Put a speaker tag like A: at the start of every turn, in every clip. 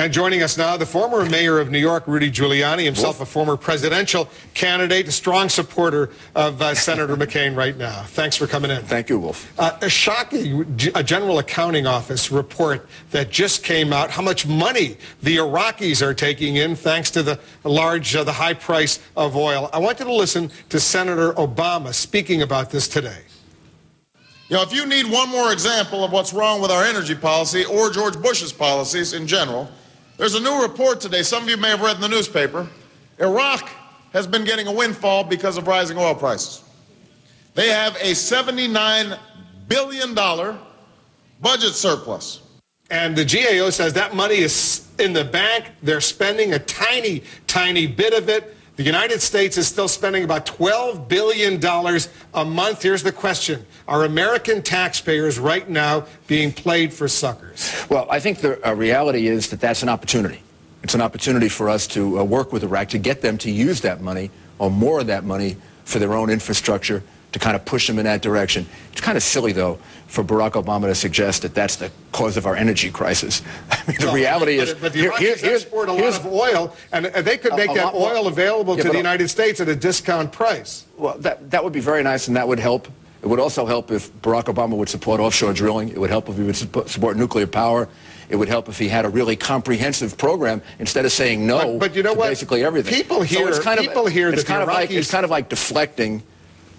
A: And joining us now, the former mayor of New York, Rudy Giuliani, himself a former presidential candidate, a strong supporter of Senator McCain right now. Thanks for coming in.
B: Thank you, Wolf.
A: A shocking General Accounting Office report that just came out, how much money the Iraqis are taking in thanks to the high price of oil. I want you to listen to Senator Obama speaking about this today.
C: You know, if you need one more example of what's wrong with our energy policy or George Bush's policies in general, there's a new report today, some of you may have read in the newspaper. Iraq has been getting a windfall because of rising oil prices. They have a $79 billion budget surplus.
A: And the GAO says that money is in the bank. They're spending a tiny, tiny bit of it. The United States is still spending about $12 billion a month. Here's the question. Are American taxpayers right now being played for suckers?
B: Well, I think the reality is that that's an opportunity. It's an opportunity for us to work with Iraq to get them to use that money or more of that money for their own infrastructure, to kind of push them in that direction. It's kind of silly, though, for Barack Obama to suggest that that's the cause of our energy crisis. I mean, the reality is...
A: But the Iraqis export a lot of oil, and they could make that oil available to the United States at a discount price.
B: Well, that would be very nice, and that would help. It would also help if Barack Obama would support offshore drilling. It would help if he would support nuclear power. It would help if he had a really comprehensive program instead of saying no
A: but you know
B: to
A: what?
B: People hear
A: It's kind
B: of like deflecting.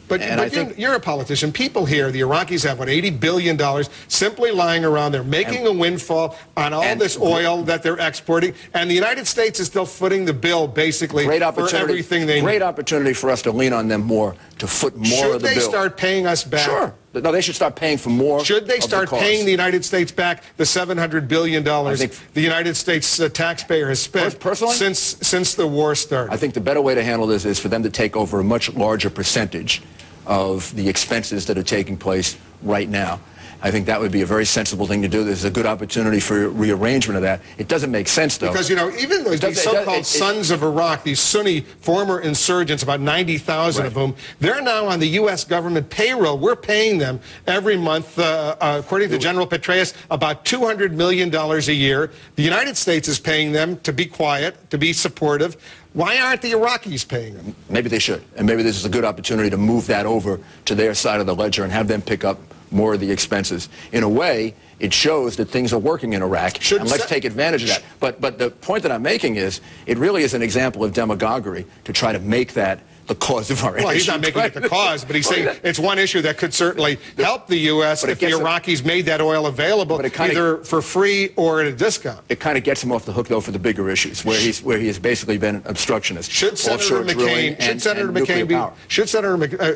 A: But you're a politician. People here, the Iraqis have, $80 billion simply lying around there, making a windfall on all this oil that they're exporting. And the United States is still footing the bill, basically, for everything they need.
B: Great opportunity for us to lean on them more, to foot more of the bill.
A: Should they start paying us back?
B: Sure. No, they should start paying for more.
A: Should they start paying the United States back the $700 billion the United States taxpayer has spent since the war started?
B: I think the better way to handle this is for them to take over a much larger percentage of the expenses that are taking place right now. I think that would be a very sensible thing to do. This is a good opportunity for rearrangement of that. It doesn't make sense, though.
A: Because, you know, even these so-called sons of Iraq, these Sunni former insurgents, about 90,000 of whom, they're now on the U.S. government payroll. We're paying them every month, according to General Petraeus, about $200 million a year. The United States is paying them to be quiet, to be supportive. Why aren't the Iraqis paying them?
B: Maybe they should. And maybe this is a good opportunity to move that over to their side of the ledger and have them pick up more of the expenses. In a way, it shows that things are working in Iraq, and let's take advantage of that. But the point that I'm making is, it really is an example of demagoguery to try to make that the cause of our energy.
A: Well, he's not making it the cause, but he's saying it's one issue that could certainly help the U.S. if the Iraqis made that oil available, either for free or at a discount.
B: It kind of gets him off the hook, though, for the bigger issues, where he has basically been an obstructionist.
A: Should Senator McCain,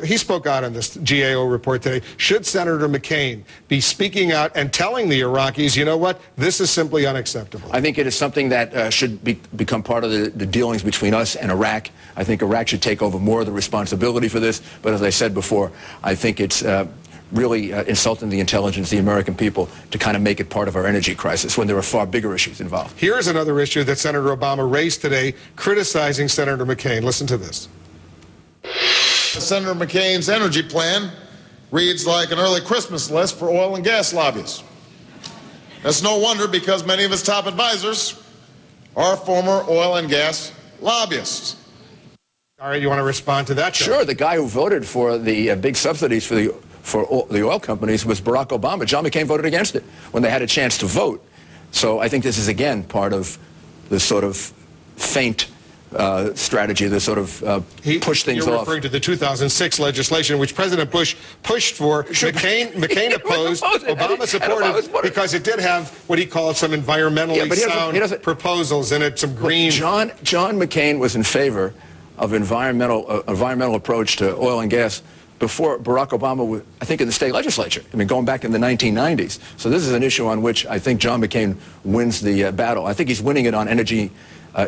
A: he spoke out on this GAO report today. Should Senator McCain be speaking out and telling the Iraqis, you know what, this is simply unacceptable?
B: I think it is something that should become part of the dealings between us and Iraq. I think Iraq should take over more of the responsibility for this, but as I said before, I think it's really insulting the intelligence of the American people to kind of make it part of our energy crisis when there are far bigger issues involved.
A: Here's another issue that Senator Obama raised today, criticizing Senator McCain. Listen to this.
C: Senator McCain's energy plan reads like an early Christmas list for oil and gas lobbyists. That's no wonder, because many of his top advisors are former oil and gas lobbyists.
A: All right, you want to respond to that?
B: Sure. The guy who voted for the big subsidies for the oil companies was Barack Obama. John McCain voted against it when they had a chance to vote. So I think this is, again, part of the sort of feint strategy, the sort of push things off.
A: You're referring to the 2006 legislation, which President Bush pushed for. McCain opposed. Obama supported because it did have what he called some environmentally sound proposals in it, some green.
B: John McCain was in favor of environmental approach to oil and gas before Barack Obama was, I think, in the state legislature. I mean, going back in the 1990s. So this is an issue on which I think John McCain wins the battle. I think he's winning it on energy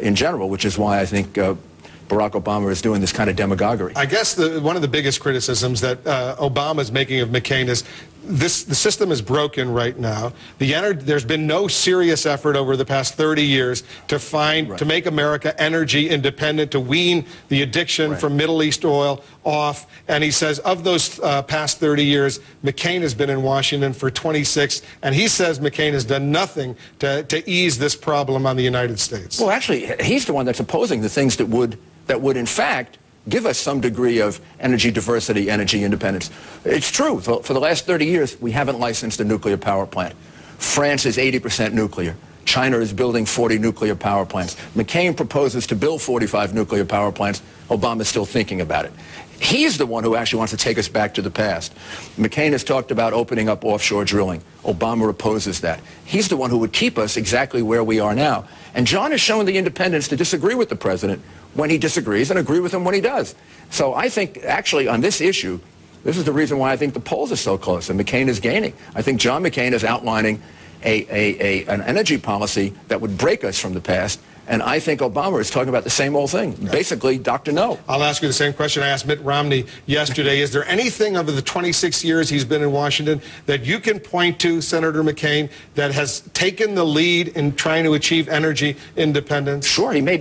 B: in general, which is why I think Barack Obama is doing this kind of demagoguery.
A: I guess one of the biggest criticisms that Obama is making of McCain is the system is broken right now. There's been no serious effort over the past 30 years to make America energy independent, to wean the addiction from Middle East oil off. And he says of those past 30 years, McCain has been in Washington for 26, and he says McCain has done nothing to ease this problem on the United States.
B: Well, actually, he's the one that's opposing the things that would in fact give us some degree of energy diversity, energy independence. It's true. For the last 30 years, we haven't licensed a nuclear power plant. France is 80% nuclear. China is building 40 nuclear power plants. McCain proposes to build 45 nuclear power plants. Obama's still thinking about it. He's the one who actually wants to take us back to the past. McCain has talked about opening up offshore drilling. Obama opposes that. He's the one who would keep us exactly where we are now. And John has shown the independence to disagree with the president when he disagrees and agree with him when he does. So I think, actually, on this issue, this is the reason why I think the polls are so close and McCain is gaining. I think John McCain is outlining an energy policy that would break us from the past. And I think Obama is talking about the same old thing. Basically, Dr. No.
A: I'll ask you the same question I asked Mitt Romney yesterday. Is there anything over the 26 years he's been in Washington that you can point to, Senator McCain, that has taken the lead in trying to achieve energy independence?
B: Sure, he may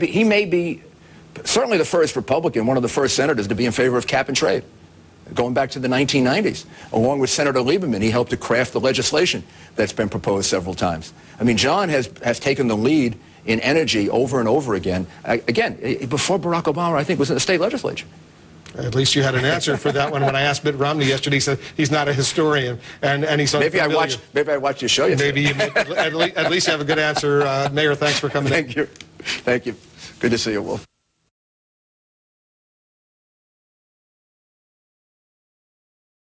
B: be certainly the first Republican, one of the first senators to be in favor of cap and trade, going back to the 1990s. Along with Senator Lieberman, he helped to craft the legislation that's been proposed several times. I mean, John has taken the lead in energy over and over again. Again, before Barack Obama, I think, was in the state legislature.
A: At least you had an answer for that one. When I asked Mitt Romney yesterday, he said he's not a historian, and he's
B: maybe I watched your show yesterday.
A: Maybe at least you have a good answer, Mayor. Thanks for coming.
B: Thank you. Good to see you, Wolf.